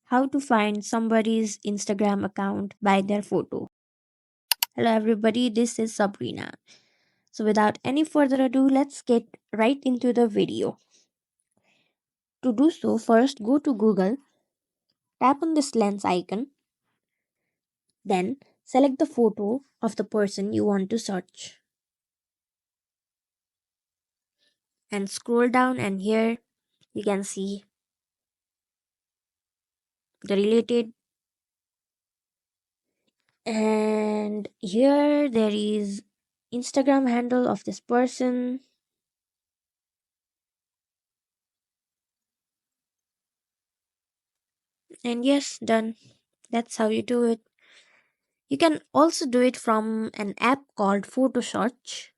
How to find somebody's Instagram account by their photo. Hello, everybody, this is Sabrina. So, without any further ado, let's get right into the video. To do so, first go to Google, tap on this lens icon, then select the photo of the person you want to search, and scroll down. And here you can see the related, and here there is Instagram handle of this person. And yes, done. That's how you do it. You can also do it from an app called PhotoSearch,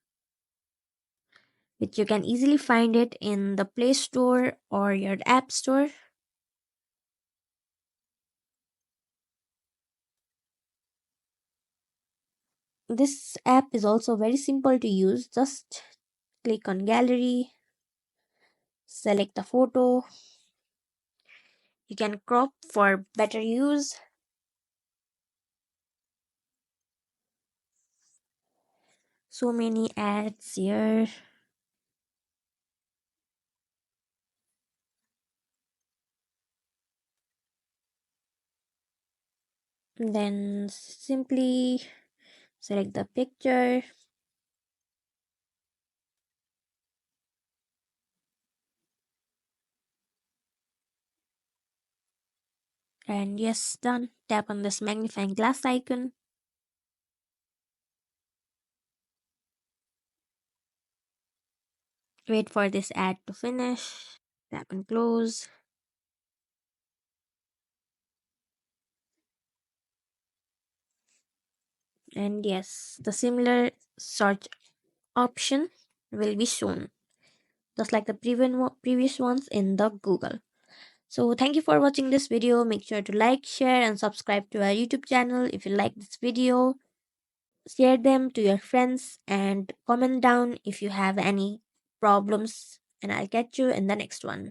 which you can easily find it in the Play Store or your App Store. This app is also very simple to use. Just click on gallery, select the photo. You can crop for better use. So many ads here. Then simply select the picture. And yes, done. Tap on this magnifying glass icon. Wait for this ad to finish. Tap and close. And yes, the similar search option will be shown just like the previous ones in the Google. So thank you for watching this video. Make sure to like, share and subscribe to our YouTube channel if you like this video. Share them to your friends and comment down if you have any problems, and I'll catch you in the next one.